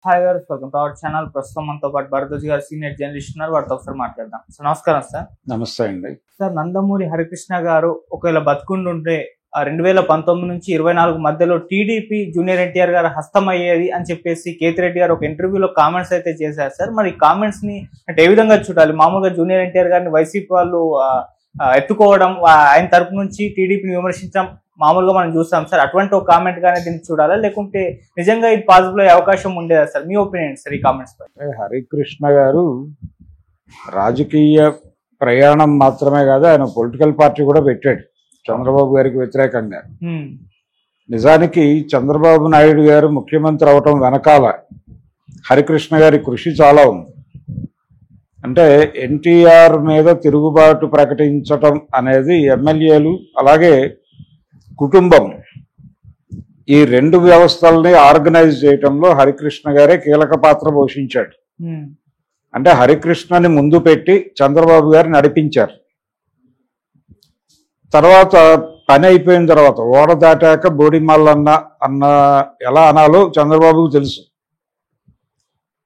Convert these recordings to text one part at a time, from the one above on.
Hi గారు, welcome to our channel. ప్రస్తుతం మనతో పాటు భరద్వాజ్ గారు సీనియర్ జర్నలిస్ట్ ఉన్నారు. వారితో ఒకసారి మాట్లాడదాం. సార్ నమస్కారం. సార్ నమస్తే అండి. సార్, నందమూరి హరికృష్ణ గారు ఒకవేళ బతుకుంటుంటే 2019 నుంచి 24 మధ్యలో టీడీపీ జూనియర్ ఎన్టీఆర్ గారు హస్తం అయ్యేది అని చెప్పేసి కేతిరెడ్డి గారు ఒక ఇంటర్వ్యూలో కామెంట్స్ అయితే చేశారు. సార్, మరి కామెంట్స్ ని అంటే ఏ విధంగా చూడాలి? మామూలుగా జూనియర్ ఎన్టీఆర్ గారిని వైసీపీ వాళ్ళు ఎత్తుకోవడం, ఆయన తరపు నుంచి టీడీపీని విమర్శించడం మామూలుగా మనం చూస్తాం సార్. అటువంటి ఒక కామెంట్ గానే దీన్ని చూడాలా, లేకుంటే నిజంగా ఇది పాసిబుల్ అయ్యే అవకాశం ఉండేదా సార్? మీ ఒపీనియన్ సార్ ఈ కామెంట్స్ పై. హరికృష్ణ గారు రాజకీయ ప్రయాణం మాత్రమే కాదు, ఆయన పొలిటికల్ పార్టీ కూడా పెట్టాడు చంద్రబాబు గారికి వ్యతిరేకంగా. నిజానికి చంద్రబాబు నాయుడు గారు ముఖ్యమంత్రి అవటం వెనకాల హరికృష్ణ గారి కృషి చాలా ఉంది. అంటే ఎన్టీఆర్ మీద తిరుగుబాటు ప్రకటించటం అనేది ఎమ్మెల్యేలు అలాగే కుటుంబం ఈ రెండు వ్యవస్థల్ని ఆర్గనైజ్ చేయటంలో హరికృష్ణ గారే కీలక పాత్ర పోషించాడు. అంటే హరికృష్ణని ముందు పెట్టి చంద్రబాబు గారు నడిపించారు. తర్వాత పని అయిపోయిన తర్వాత ఓడ దాటాక బోడిమల్లన్న అన్న ఎలా అనాలో చంద్రబాబుకు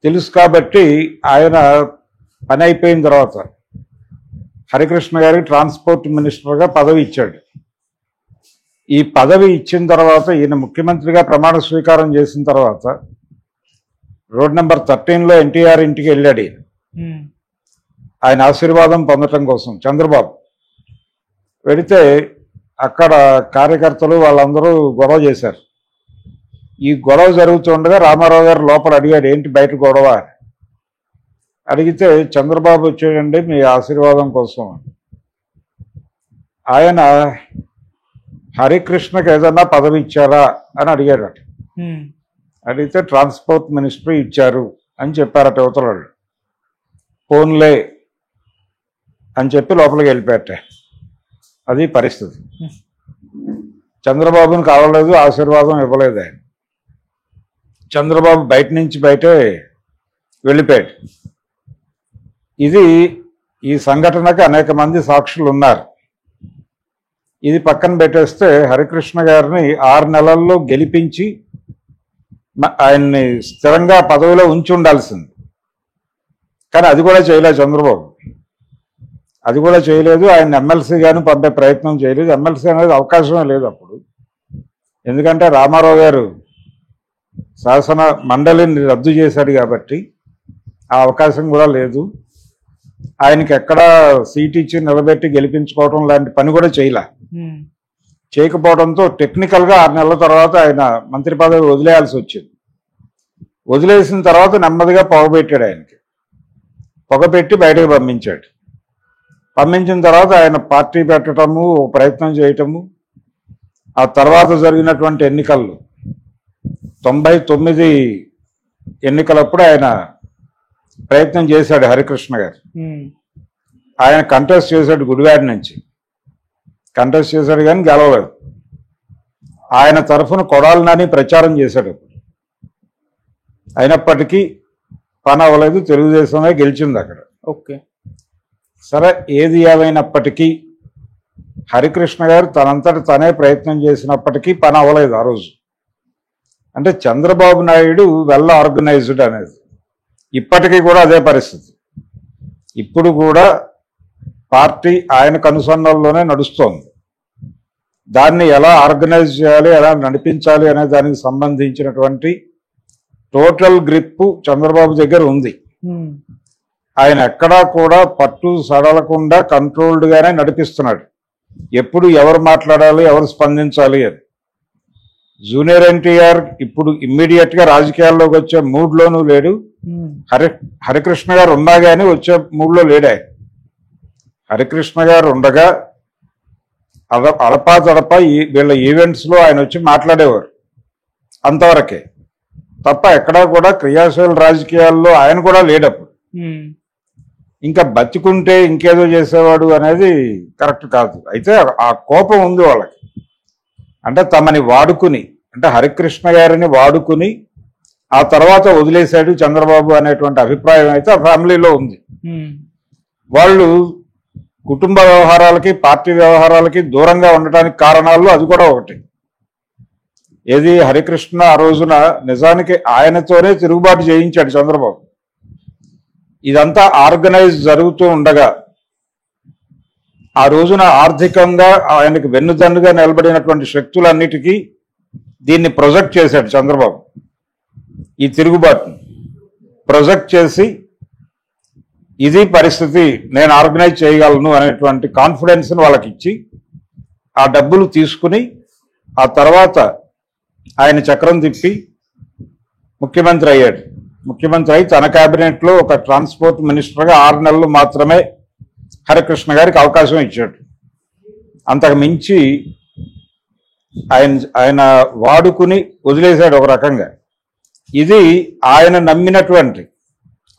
తెలుసు కాబట్టి ఆయన పని అయిపోయిన తర్వాత హరికృష్ణ గారికి ట్రాన్స్పోర్ట్ మినిస్టర్గా పదవి ఇచ్చాడు. ఈ పదవి ఇచ్చిన తర్వాత ఈయన ముఖ్యమంత్రిగా ప్రమాణ స్వీకారం చేసిన తర్వాత రోడ్ నెంబర్ 13లో ఎన్టీఆర్ ఇంటికి వెళ్ళాడు. ఆయన ఆశీర్వాదం పొందటం కోసం చంద్రబాబు వెళితే అక్కడ కార్యకర్తలు వాళ్ళందరూ గొడవ చేశారు. ఈ గొడవ జరుగుతుండగా రామారావు గారు లోపల అడిగాడు, ఏంటి బయట గొడవ అని. అడిగితే చంద్రబాబు వచ్చాడండి మీ ఆశీర్వాదం కోసం. ఆయన హరికృష్ణకి ఏదన్నా పదవి ఇచ్చారా అని అడిగాడట. అడిగితే ట్రాన్స్పోర్ట్ మినిస్ట్రీ ఇచ్చారు అని చెప్పారట యువతలు. ఫోన్లే అని చెప్పి లోపలికి వెళ్ళిపోయాట. అది పరిస్థితి. చంద్రబాబుని కావలేదు, ఆశీర్వాదం ఇవ్వలేదు ఆయన. చంద్రబాబు బయట నుంచి బయటే వెళ్ళిపోయాడు. ఈ సంఘటనకు అనేక మంది సాక్షులు ఉన్నారు. ఇది పక్కన పెట్టేస్తే హరికృష్ణ గారిని 6 నెలల్లో గెలిపించి ఆయన్ని స్థిరంగా పదవిలో ఉంచి ఉండాల్సింది. కానీ అది కూడా చేయలేదు చంద్రబాబు. అది కూడా చేయలేదు. ఆయన ఎమ్మెల్సీగాను పంపే ప్రయత్నం చేయలేదు. ఎమ్మెల్సీ అనేది అవకాశమే లేదు అప్పుడు. ఎందుకంటే రామారావు గారు శాసన మండలిని రద్దు చేశాడు కాబట్టి ఆ అవకాశం కూడా లేదు. ఆయనకి ఎక్కడా సీట్ ఇచ్చి నిలబెట్టి గెలిపించుకోవడం లాంటి పని కూడా చేయకపోవడంతో టెక్నికల్గా 6 నెలల తర్వాత ఆయన మంత్రి పదవి వదిలేయాల్సి వచ్చింది. వదిలేసిన తర్వాత నెమ్మదిగా పొగపెట్టాడు. ఆయనకి పొగపెట్టి బయటకు పంపించిన తర్వాత ఆయన పార్టీ పెట్టడము, ప్రయత్నం చేయటము. ఆ తర్వాత జరిగినటువంటి ఎన్నికల్లో 99 ఎన్నికలప్పుడు ఆయన ప్రయత్నం చేశాడు హరికృష్ణ గారు. ఆయన కంటెస్ట్ చేశాడు, గుడివాడ నుంచి కంటెస్ట్ చేశాడు కానీ గెలవలేదు. ఆయన తరఫున కొడాలి నాని ప్రచారం చేశాడు. అయినప్పటికీ పని అవ్వలేదు. తెలుగుదేశమే గెలిచింది అక్కడ. ఓకే, సరే, ఏది ఏమైనప్పటికీ హరికృష్ణ గారు తనంతటి తనే ప్రయత్నం చేసినప్పటికీ పని అవ్వలేదు ఆ రోజు. అంటే చంద్రబాబు నాయుడు వెల్ ఆర్గనైజ్డ్ అనేది ఇప్పటికీ కూడా అదే పరిస్థితి. ఇప్పుడు కూడా పార్టీ ఆయన కనుసన్నల్లోనే నడుస్తోంది. దాన్ని ఎలా ఆర్గనైజ్ చేయాలి, ఎలా నడిపించాలి అనే దానికి సంబంధించినటువంటి టోటల్ గ్రిప్ చంద్రబాబు దగ్గర ఉంది. ఆయన ఎక్కడా కూడా పట్టు సడలకుండా కంట్రోల్డ్గానే నడిపిస్తున్నాడు. ఎప్పుడు ఎవరు మాట్లాడాలి, ఎవరు స్పందించాలి అని. జూనియర్ ఎన్టీఆర్ ఇప్పుడు ఇమ్మీడియట్ గా రాజకీయాల్లోకి వచ్చే మూడ్లోనూ లేడు. హరికృష్ణ గారు ఉన్నా కానీ వచ్చే మూడ్లో లేడు. హరికృష్ణ గారు ఉండగా అడపా వీళ్ళ ఈవెంట్స్ లో ఆయన వచ్చి మాట్లాడేవారు, అంతవరకే తప్ప ఎక్కడా కూడా క్రియాశీల రాజకీయాల్లో ఆయన కూడా లేడప్పుడు. ఇంకా బతికుంటే ఇంకేదో చేసేవాడు అనేది కరెక్ట్ కాదు. అయితే ఆ కోపం ఉంది వాళ్ళకి. అంటే తమని వాడుకుని, అంటే హరికృష్ణ గారిని వాడుకుని ఆ తర్వాత వదిలేశాడు చంద్రబాబు అనేటువంటి అభిప్రాయం అయితే ఆ ఫ్యామిలీలో ఉంది. వాళ్ళు కుటుంబ వ్యవహారాలకి పార్టీ వ్యవహారాలకి దూరంగా ఉండటానికి కారణాల్లో అది కూడా ఒకటి. ఏది హరికృష్ణ ఆ రోజున నిజానికి ఆయనతోనే తిరుగుబాటు చేయించాడు చంద్రబాబు. ఇదంతా ఆర్గనైజ్ జరుగుతూ ఉండగా ఆ రోజున ఆర్థికంగా ఆయనకు వెన్నుదన్నుగా నిలబడినటువంటి శక్తులన్నిటికీ దీన్ని ప్రొజెక్ట్ చేశాడు చంద్రబాబు. ఈ తిరుగుబాటును ప్రొజెక్ట్ చేసి ఇది పరిస్థితి, నేను ఆర్గనైజ్ చేయగలను అనేటువంటి కాన్ఫిడెన్స్ని వాళ్ళకి ఇచ్చి ఆ డబ్బులు తీసుకుని ఆ తర్వాత ఆయన చక్రం తిప్పి ముఖ్యమంత్రి అయ్యాడు. ముఖ్యమంత్రి అయి తన క్యాబినెట్లో ఒక ట్రాన్స్పోర్ట్ మినిస్టర్గా 6 నెలలు మాత్రమే హరికృష్ణ గారికి అవకాశం ఇచ్చాడు. అంతకు మించి ఆయన వాడుకుని వదిలేశాడు ఒక రకంగా. ఇది ఆయన నమ్మినటువంటి,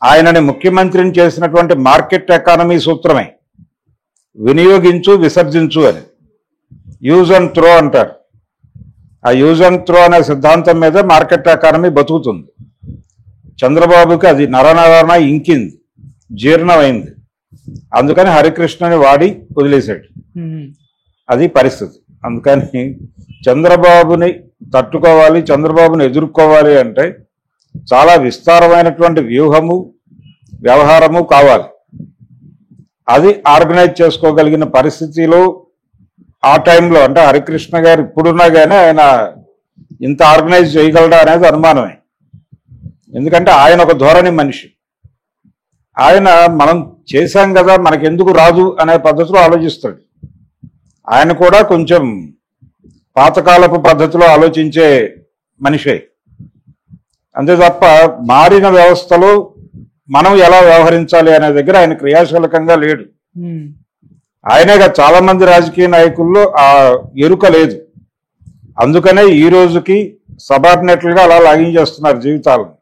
ఆయనని ముఖ్యమంత్రిని చేసినటువంటి మార్కెట్ ఎకానమీ సూత్రమే, వినియోగించు విసర్జించు అని. యూజ్ అండ్ త్రో అంటారు. ఆ యూజ్ అండ్ త్రో అనే సిద్ధాంతం మీద మార్కెట్ ఎకానమీ బతుకుతుంది. చంద్రబాబుకి అది నరనరన ఇంకింది, జీర్ణమైంది. అందుకని హరికృష్ణని వాడి వదిలేశాడు. అది పరిస్థితి. అందుకని చంద్రబాబుని తట్టుకోవాలి, చంద్రబాబుని ఎదుర్కోవాలి అంటే చాలా విస్తారమైనటువంటి వ్యూహము, వ్యవహారము కావాలి. అది ఆర్గనైజ్ చేసుకోగలిగిన పరిస్థితిలో ఆ టైంలో, అంటే హరికృష్ణ గారు ఇప్పుడున్నా కానీ ఆయన ఇంత ఆర్గనైజ్ చేయగలడా అనేది అనుమానమే. ఎందుకంటే ఆయన ఒక ధోరణి మనిషి. ఆయన మనం చేశాం కదా మనకెందుకు రాదు అనే పద్ధతిలో ఆలోచిస్తాడు. ఆయన కూడా కొంచెం పాతకాలపు పద్ధతిలో ఆలోచించే మనిషే. అంతే తప్ప మారిన వ్యవస్థలో మనం ఎలా వ్యవహరించాలి అనే దగ్గర ఆయన క్రియాశీలకంగా లేడు. ఆయనేగా చాలా మంది రాజకీయ నాయకుల్లో ఆ ఎరుక లేదు. అందుకనే ఈ రోజుకి సబార్డినేట్లుగా అలా లాగించేస్తున్నారు జీవితాలను.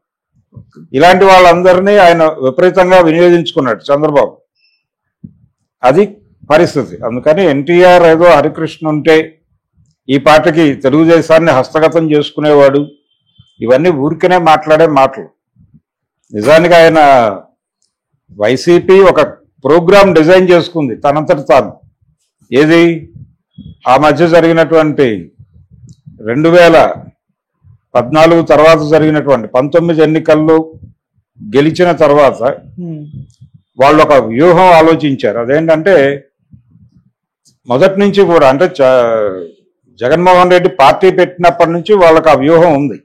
ఇలాంటి వాళ్ళందరినీ ఆయన విపరీతంగా వినియోగించుకున్నాడు చంద్రబాబు. అది పరిస్థితి. అందుకని ఎన్టీఆర్ ఏదో హరికృష్ణ ఉంటే ఈ పార్టీకి తెలుగుదేశాన్ని హస్తగతం చేసుకునేవాడు, ఇవన్నీ ఊరికనే మాట్లాడే మాటలు. నిజానికి ఆయన వైసీపీ ఒక ప్రోగ్రామ్ డిజైన్ చేసుకుంది తనంతటి తాను. ఏది ఆ మధ్య జరిగినటువంటి 2014 తర్వాత జరిగినటువంటి 19 ఎన్నికల్లో గెలిచిన తర్వాత వాళ్ళు ఒక వ్యూహం ఆలోచించారు. అదేంటంటే మొదటి నుంచి కూడా, అంటే జగన్మోహన్ రెడ్డి పార్టీ పెట్టినప్పటి నుంచి వాళ్ళకి ఆ వ్యూహం ఉంది.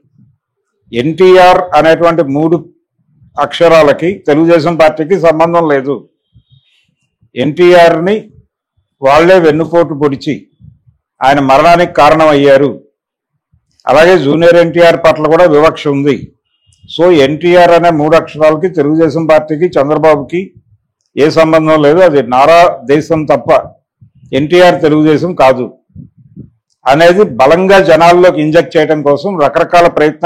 ఎన్టీఆర్ అనేటువంటి 3 అక్షరాలకి తెలుగుదేశం పార్టీకి సంబంధం లేదు. ఎన్టీఆర్ని వాళ్లే వెన్నుపోటు పొడిచి ఆయన మరణానికి కారణం అయ్యారు. అలాగే జూనియర్ ఎన్టీఆర్ పట్ల కూడా వివక్ష ఉంది. సో ఎన్టీఆర్ అనే 3 అక్షరాలకి తెలుగుదేశం పార్టీకి చంద్రబాబుకి ఏ సంబంధం లేదు. అది నారా దేశం తప్ప ఎన్టీఆర్ తెలుగుదేశం కాదు అనేది బలంగా జనాల్లోకి ఇంజెక్ట్ చేయడం కోసం రకరకాల ప్రయత్నాలు